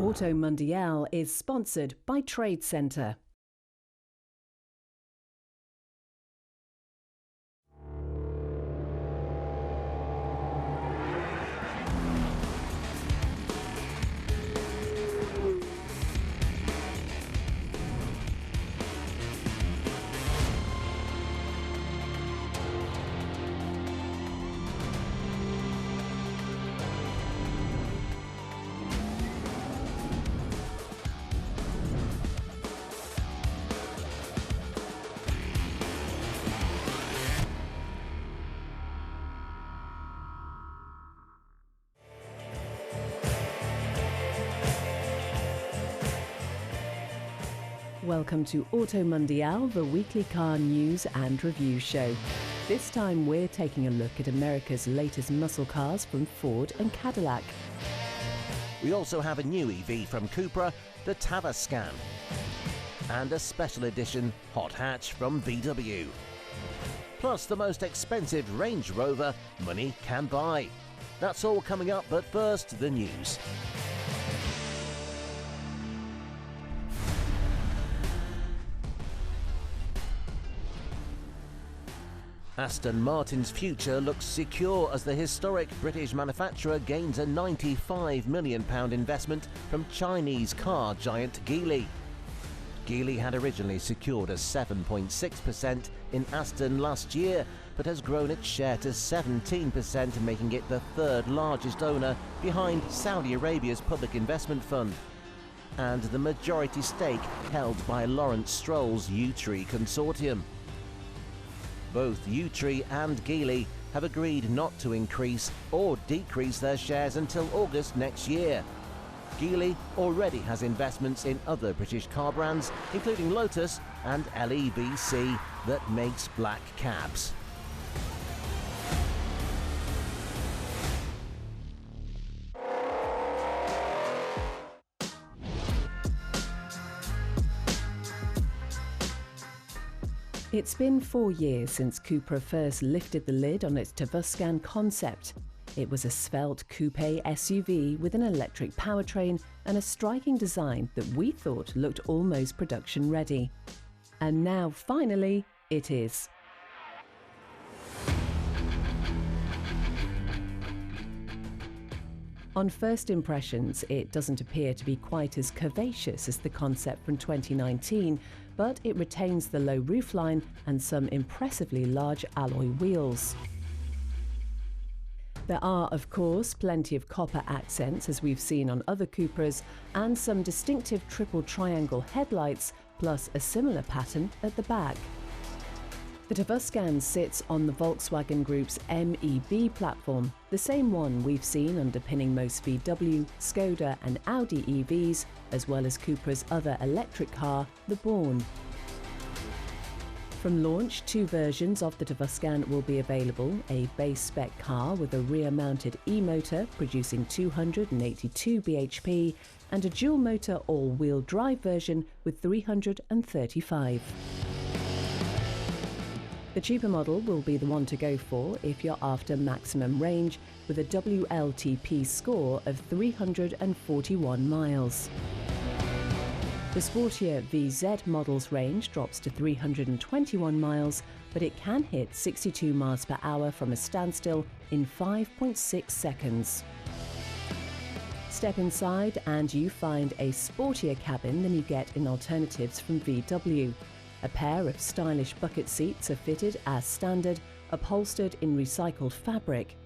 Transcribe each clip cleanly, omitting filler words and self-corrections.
Auto Mundial is sponsored by Trade Centre. Welcome to Auto Mundial, the weekly car news and review show. This time we're taking a look at America's latest muscle cars from Ford and Cadillac. We also have a new EV from Cupra, the Tavascan, and a special edition hot hatch from VW. Plus the most expensive Range Rover money can buy. That's all coming up, but first, the news. Aston Martin's future looks secure as the historic British manufacturer gains a £95 million investment from Chinese car giant Geely. Geely had originally secured a 7.6% in Aston last year, but has grown its share to 17%, making it the third largest owner behind Saudi Arabia's public investment fund, and the majority stake held by Lawrence Stroll's U-Tree consortium. Both U-Tree and Geely have agreed not to increase or decrease their shares until August next year. Geely already has investments in other British car brands, including Lotus and LEVC, that makes black cabs. It's been 4 years since Cupra first lifted the lid on its Tavascan concept. It was a svelte coupe SUV with an electric powertrain and a striking design that we thought looked almost production ready. And now, finally, it is. On first impressions, it doesn't appear to be quite as curvaceous as the concept from 2019, but it retains the low roofline and some impressively large alloy wheels. There are, of course, plenty of copper accents, as we've seen on other Cupras, and some distinctive triple triangle headlights, plus a similar pattern at the back. The Tavascan sits on the Volkswagen Group's MEB platform, the same one we've seen underpinning most VW, Skoda and Audi EVs, as well as Cupra's other electric car, the Born. From launch, 2 versions of the Tavascan will be available: a base spec car with a rear-mounted e-motor producing 282 bhp and a dual-motor all-wheel drive version with 335. The cheaper model will be the one to go for if you're after maximum range, with a WLTP score of 341 miles. The sportier VZ model's range drops to 321 miles, but it can hit 62 miles per hour from a standstill in 5.6 seconds. Step inside and you find a sportier cabin than you get in alternatives from VW. A pair of stylish bucket seats are fitted as standard, upholstered in recycled fabric.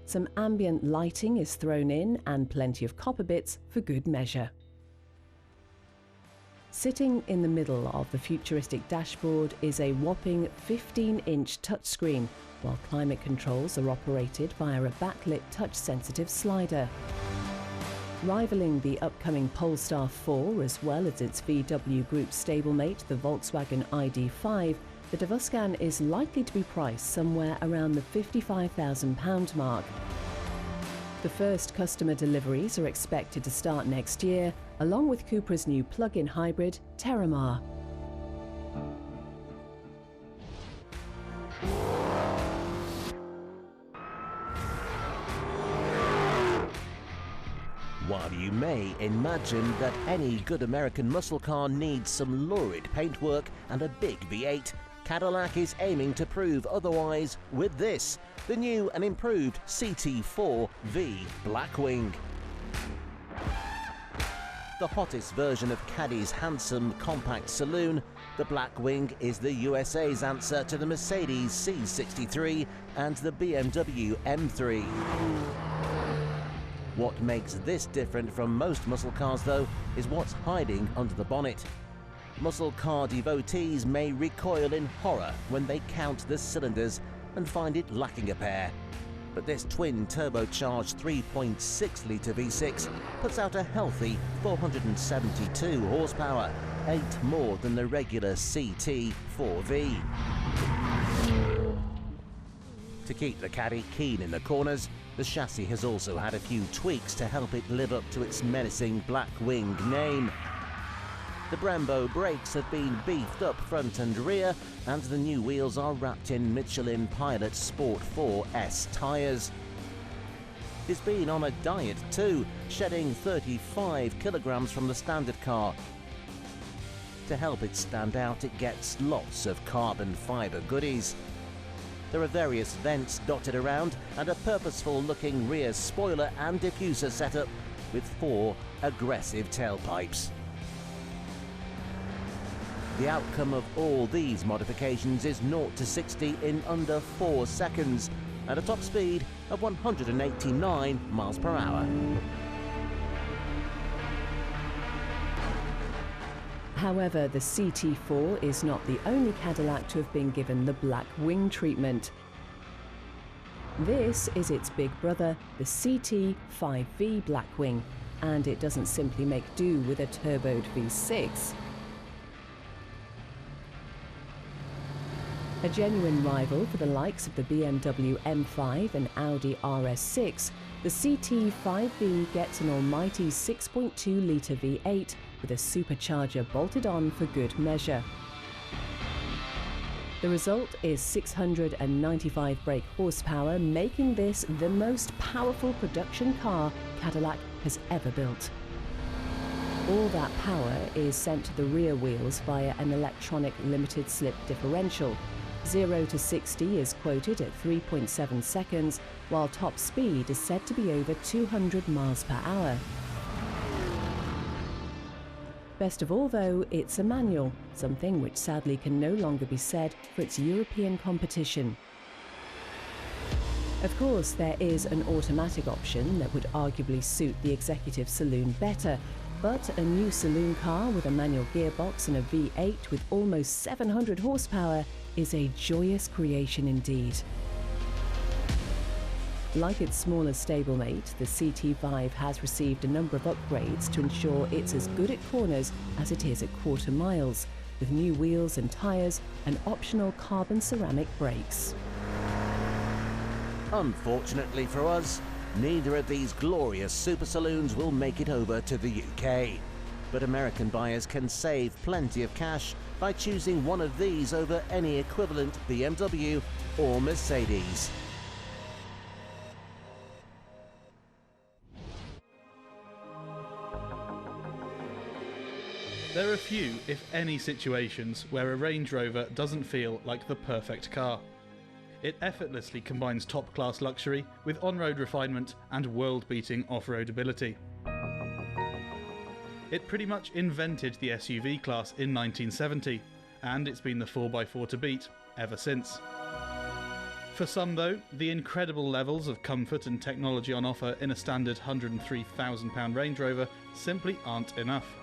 Some ambient lighting is thrown in and plenty of copper bits for good measure. Sitting in the middle of the futuristic dashboard is a whopping 15-inch touchscreen, while climate controls are operated via a backlit touch-sensitive slider. Rivaling the upcoming Polestar 4 as well as its VW Group stablemate, the Volkswagen ID.5, the Tavascan is likely to be priced somewhere around the £55,000 mark. The first customer deliveries are expected to start next year, along with Cupra's new plug-in hybrid, Terramar. While you may imagine that any good American muscle car needs some lurid paintwork and a big V8, Cadillac is aiming to prove otherwise with this, the new and improved CT4V Blackwing. The hottest version of Caddy's handsome compact saloon, the Blackwing is the USA's answer to the Mercedes C63 and the BMW M3. What makes this different from most muscle cars, though, is what's hiding under the bonnet. Muscle car devotees may recoil in horror when they count the cylinders and find it lacking a pair. But this twin turbocharged 3.6-litre V6 puts out a healthy 472 horsepower, 8 more than the regular CT4V. To keep the Caddy keen in the corners, the chassis has also had a few tweaks to help it live up to its menacing Blackwing name. The Brembo brakes have been beefed up front and rear, and the new wheels are wrapped in Michelin Pilot Sport 4S tyres. It's been on a diet too, shedding 35 kilograms from the standard car. To help it stand out, it gets lots of carbon fibre goodies. There are various vents dotted around and a purposeful-looking rear spoiler and diffuser setup with 4 aggressive tailpipes. The outcome of all these modifications is 0 to 60 in under 4 seconds at a top speed of 189 miles per hour. However, the CT4 is not the only Cadillac to have been given the Blackwing treatment. This is its big brother, the CT5V Blackwing, and it doesn't simply make do with a turboed V6. A genuine rival for the likes of the BMW M5 and Audi RS6, the CT5V gets an almighty 6.2-litre V8 with a supercharger bolted on for good measure. The result is 695 brake horsepower, making this the most powerful production car Cadillac has ever built. All that power is sent to the rear wheels via an electronic limited slip differential. 0 to 60 is quoted at 3.7 seconds, while top speed is said to be over 200 miles per hour. Best of all, though, it's a manual, something which sadly can no longer be said for its European competition. Of course, there is an automatic option that would arguably suit the executive saloon better, but a new saloon car with a manual gearbox and a V8 with almost 700 horsepower is a joyous creation indeed. Like its smaller stablemate, the CT5 has received a number of upgrades to ensure it's as good at corners as it is at quarter miles, with new wheels and tyres and optional carbon ceramic brakes. Unfortunately for us, neither of these glorious super saloons will make it over to the UK. But American buyers can save plenty of cash by choosing one of these over any equivalent BMW or Mercedes. There are few, if any, situations where a Range Rover doesn't feel like the perfect car. It effortlessly combines top-class luxury with on-road refinement and world-beating off-road ability. It pretty much invented the SUV class in 1970, and it's been the 4x4 to beat ever since. For some, though, the incredible levels of comfort and technology on offer in a standard £103,000 Range Rover simply aren't enough.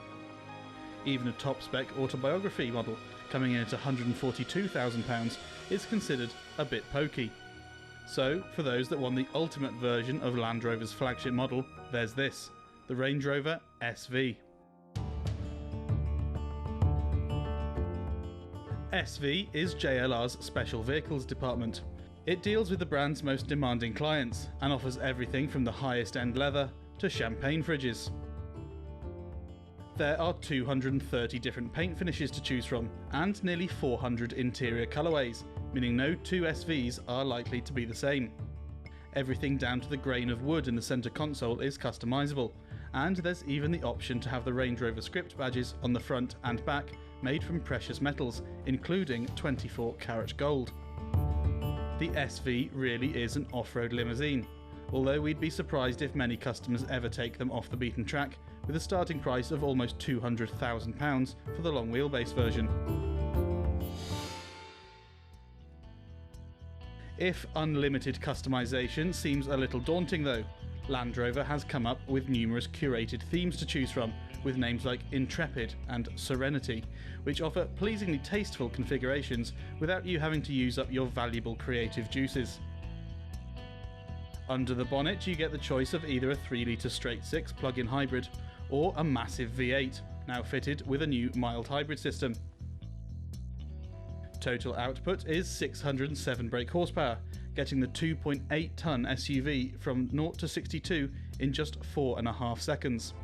Even a top-spec autobiography model, coming in at £142,000, is considered a bit pokey. So, for those that want the ultimate version of Land Rover's flagship model, there's this, the Range Rover SV. SV is JLR's special vehicles department. It deals with the brand's most demanding clients and offers everything from the highest end leather to champagne fridges. There are 230 different paint finishes to choose from and nearly 400 interior colourways, meaning no two SVs are likely to be the same. Everything down to the grain of wood in the centre console is customisable, and there's even the option to have the Range Rover script badges on the front and back made from precious metals, including 24-carat gold. The SV really is an off-road limousine, although we'd be surprised if many customers ever take them off the beaten track, with a starting price of almost £200,000 for the long wheelbase version. If unlimited customisation seems a little daunting though, Land Rover has come up with numerous curated themes to choose from, with names like Intrepid and Serenity, which offer pleasingly tasteful configurations without you having to use up your valuable creative juices. Under the bonnet you get the choice of either a 3-litre straight-six plug-in hybrid or a massive V8, now fitted with a new mild hybrid system. Total output is 607 brake horsepower, getting the 2.8-tonne SUV from 0 to 62 in just 4.5 seconds.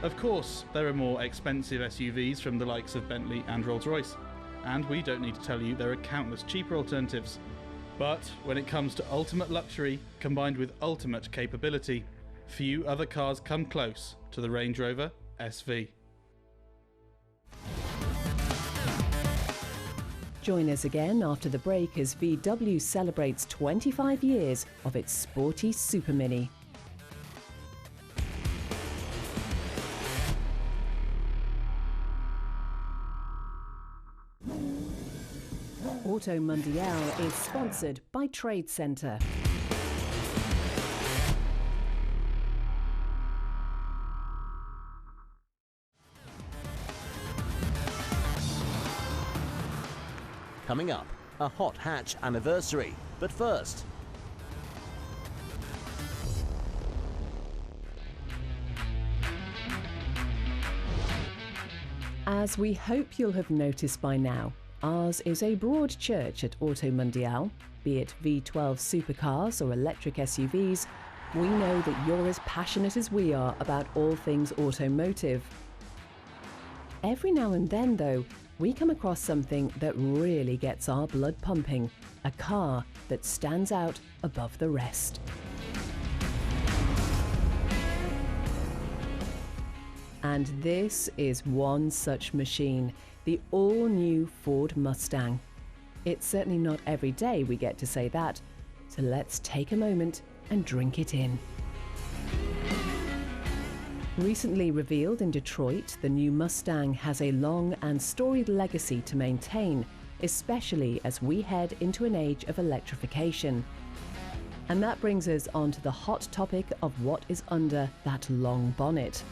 Of course, there are more expensive SUVs from the likes of Bentley and Rolls-Royce, and we don't need to tell you there are countless cheaper alternatives. But when it comes to ultimate luxury combined with ultimate capability, few other cars come close to the Range Rover SV. Join us again after the break as VW celebrates 25 years of its sporty Super Mini. Auto Mundial is sponsored by Trade Centre. Coming up, a hot hatch anniversary, but first... As we hope you'll have noticed by now, ours is a broad church at Auto Mundial. Be it V12 supercars or electric SUVs, we know that you're as passionate as we are about all things automotive. Every now and then, though, we come across something that really gets our blood pumping, a car that stands out above the rest. And this is one such machine, the all-new Ford Mustang. It's certainly not every day we get to say that, so let's take a moment and drink it in. Recently revealed in Detroit, the new Mustang has a long and storied legacy to maintain, especially as we head into an age of electrification. And that brings us on to the hot topic of what is under that long bonnet.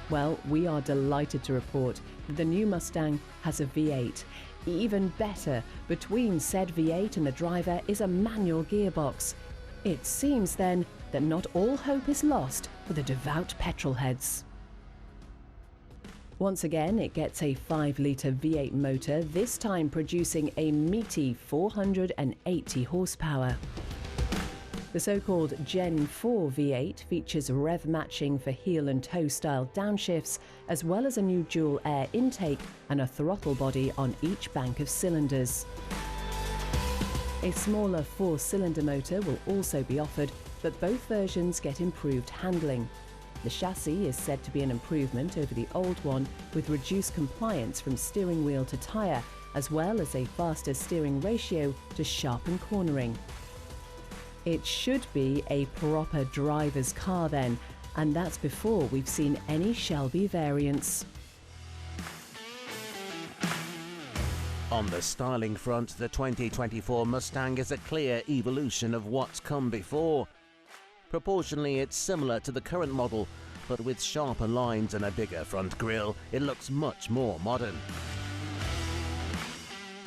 Well, we are delighted to report that the new Mustang has a V8. Even better, between said V8 and the driver is a manual gearbox. It seems then that not all hope is lost for the devout petrolheads. Once again, it gets a 5-litre V8 motor, this time producing a meaty 480 horsepower. The so-called Gen 4 V8 features rev matching for heel and toe style downshifts, as well as a new dual air intake and a throttle body on each bank of cylinders. A smaller 4-cylinder motor will also be offered, but both versions get improved handling. The chassis is said to be an improvement over the old one, with reduced compliance from steering wheel to tyre, as well as a faster steering ratio to sharpen cornering. It should be a proper driver's car then, and that's before we've seen any Shelby variants. On the styling front, the 2024 Mustang is a clear evolution of what's come before. Proportionally, it's similar to the current model, but with sharper lines and a bigger front grille, it looks much more modern.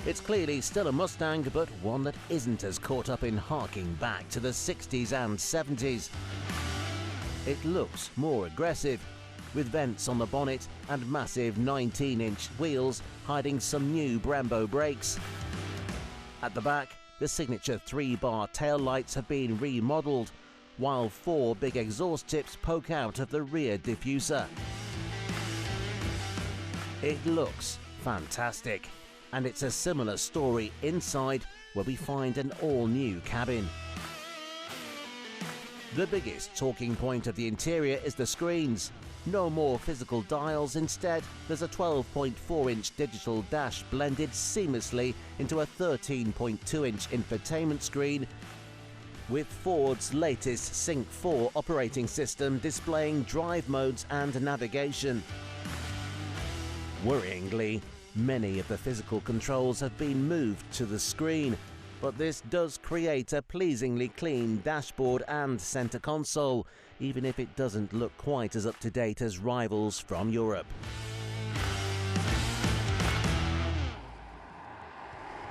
It's clearly still a Mustang, but one that isn't as caught up in harking back to the 60s and 70s. It looks more aggressive, with vents on the bonnet and massive 19-inch wheels hiding some new Brembo brakes. At the back, the signature 3-bar taillights have been remodelled, while 4 big exhaust tips poke out of the rear diffuser. It looks fantastic, and it's a similar story inside, where we find an all-new cabin. The biggest talking point of the interior is the screens. No more physical dials, instead there's a 12.4-inch digital dash blended seamlessly into a 13.2-inch infotainment screen, with Ford's latest Sync 4 operating system displaying drive modes and navigation. Worryingly, many of the physical controls have been moved to the screen, but this does create a pleasingly clean dashboard and centre console, even if it doesn't look quite as up-to-date as rivals from Europe.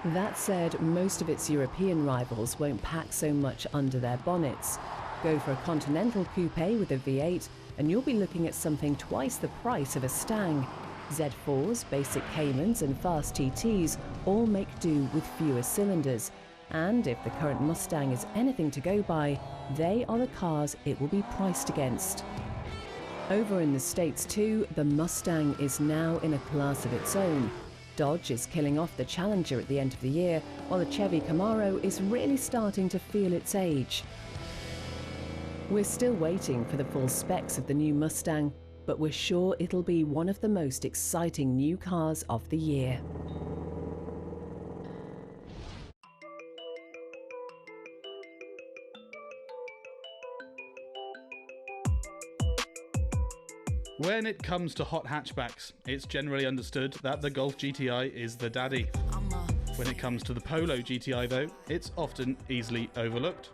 That said, most of its European rivals won't pack so much under their bonnets. Go for a Continental Coupe with a V8 and you'll be looking at something twice the price of a Stang. Z4s, basic Caymans and fast TTs all make do with fewer cylinders. And if the current Mustang is anything to go by, they are the cars it will be priced against. Over in the States too, the Mustang is now in a class of its own. Dodge is killing off the Challenger at the end of the year, while the Chevy Camaro is really starting to feel its age. We're still waiting for the full specs of the new Mustang, but we're sure it'll be one of the most exciting new cars of the year. When it comes to hot hatchbacks, it's generally understood that the Golf GTI is the daddy. When it comes to the Polo GTI though, it's often easily overlooked.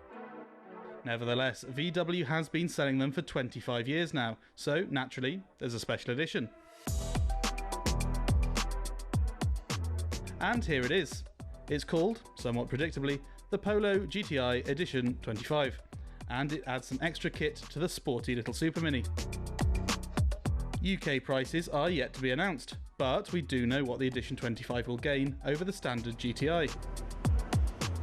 Nevertheless, VW has been selling them for 25 years now, so naturally there's a special edition. And here it is. It's called, somewhat predictably, the Polo GTI Edition 25, and it adds some extra kit to the sporty little Super Mini. UK prices are yet to be announced, but we do know what the Edition 25 will gain over the standard GTI.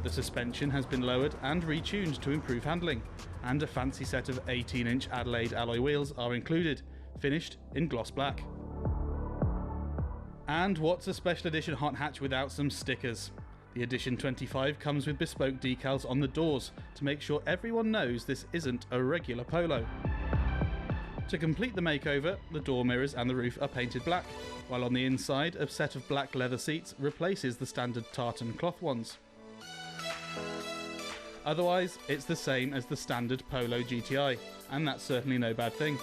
The suspension has been lowered and retuned to improve handling, and a fancy set of 18-inch Adelaide alloy wheels are included, finished in gloss black. And what's a special edition hot hatch without some stickers? The Edition 25 comes with bespoke decals on the doors to make sure everyone knows this isn't a regular Polo. To complete the makeover, the door mirrors and the roof are painted black, while on the inside a set of black leather seats replaces the standard tartan cloth ones. Otherwise, it's the same as the standard Polo GTI, and that's certainly no bad thing.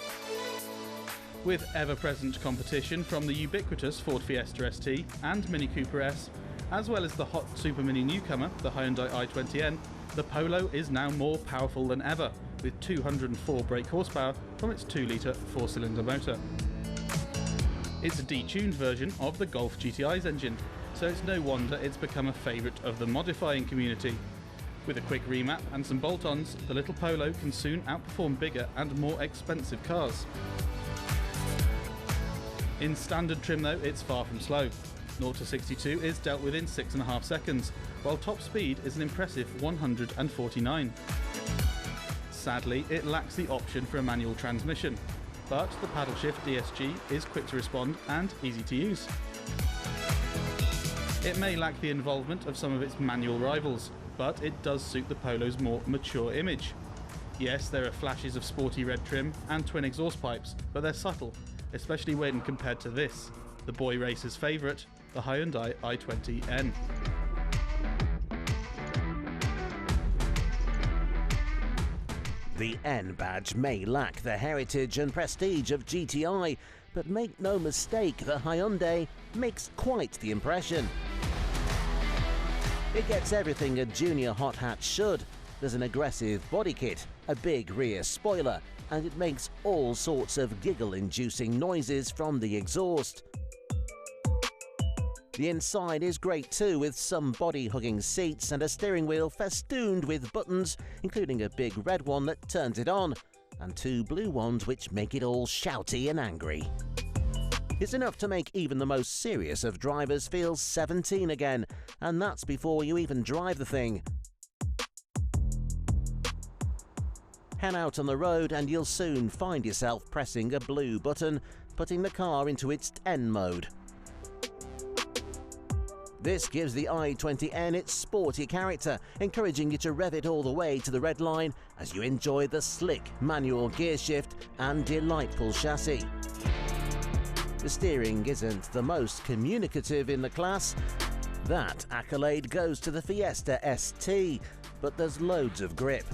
With ever-present competition from the ubiquitous Ford Fiesta ST and Mini Cooper S, as well as the hot Super Mini newcomer, the Hyundai i20N, the Polo is now more powerful than ever, with 204 brake horsepower from its 2-litre 4-cylinder motor. It's a detuned version of the Golf GTI's engine, so it's no wonder it's become a favourite of the modifying community. With a quick remap and some bolt-ons, the little Polo can soon outperform bigger and more expensive cars. In standard trim though, it's far from slow. 0 to 62 is dealt with in 6.5 seconds, while top speed is an impressive 149. Sadly, it lacks the option for a manual transmission, but the paddle shift DSG is quick to respond and easy to use. It may lack the involvement of some of its manual rivals, but it does suit the Polo's more mature image. Yes, there are flashes of sporty red trim and twin exhaust pipes, but they're subtle, especially when compared to this, the boy racer's favourite, the Hyundai i20N. The N badge may lack the heritage and prestige of GTI, but make no mistake, the Hyundai makes quite the impression. It gets everything a junior hot hatch should. There's an aggressive body kit, a big rear spoiler, and it makes all sorts of giggle-inducing noises from the exhaust. The inside is great too, with some body-hugging seats and a steering wheel festooned with buttons, including a big red one that turns it on, and 2 blue ones which make it all shouty and angry. It's enough to make even the most serious of drivers feel 17 again, and that's before you even drive the thing. Head out on the road and you'll soon find yourself pressing a blue button, putting the car into its N mode. This gives the i20N its sporty character, encouraging you to rev it all the way to the red line as you enjoy the slick manual gear shift and delightful chassis. The steering isn't the most communicative in the class. That accolade goes to the Fiesta ST, but there's loads of grip.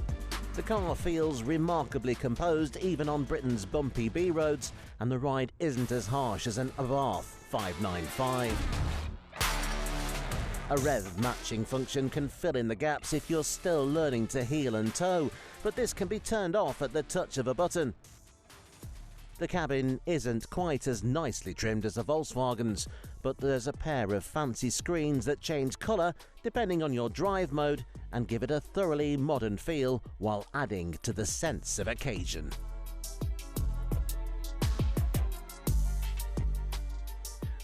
The car feels remarkably composed even on Britain's bumpy B roads, and the ride isn't as harsh as an Abarth 595. A rev matching function can fill in the gaps if you're still learning to heel and toe, but this can be turned off at the touch of a button. The cabin isn't quite as nicely trimmed as the Volkswagen's, but there's a pair of fancy screens that change colour depending on your drive mode and give it a thoroughly modern feel while adding to the sense of occasion.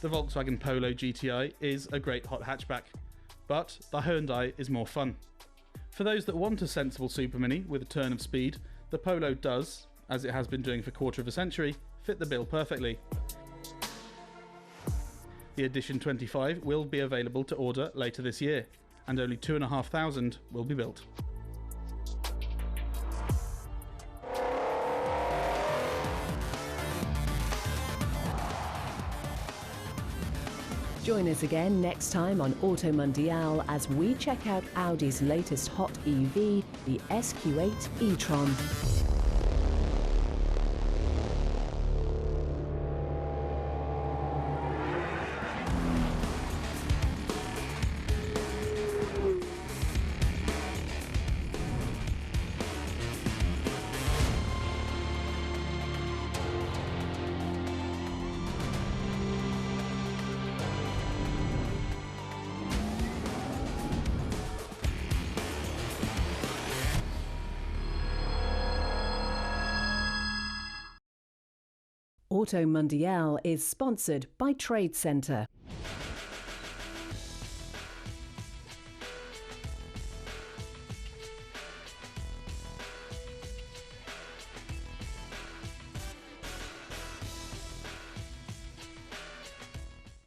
The Volkswagen Polo GTI is a great hot hatchback, but the Hyundai is more fun. For those that want a sensible super mini with a turn of speed, the Polo does, as it has been doing for a quarter of a century, fit the bill perfectly. The Edition 25 will be available to order later this year, and only 2,500 will be built. Join us again next time on Auto Mundial as we check out Audi's latest hot EV, the SQ8 e-tron. Auto Mundial is sponsored by Trade Centre.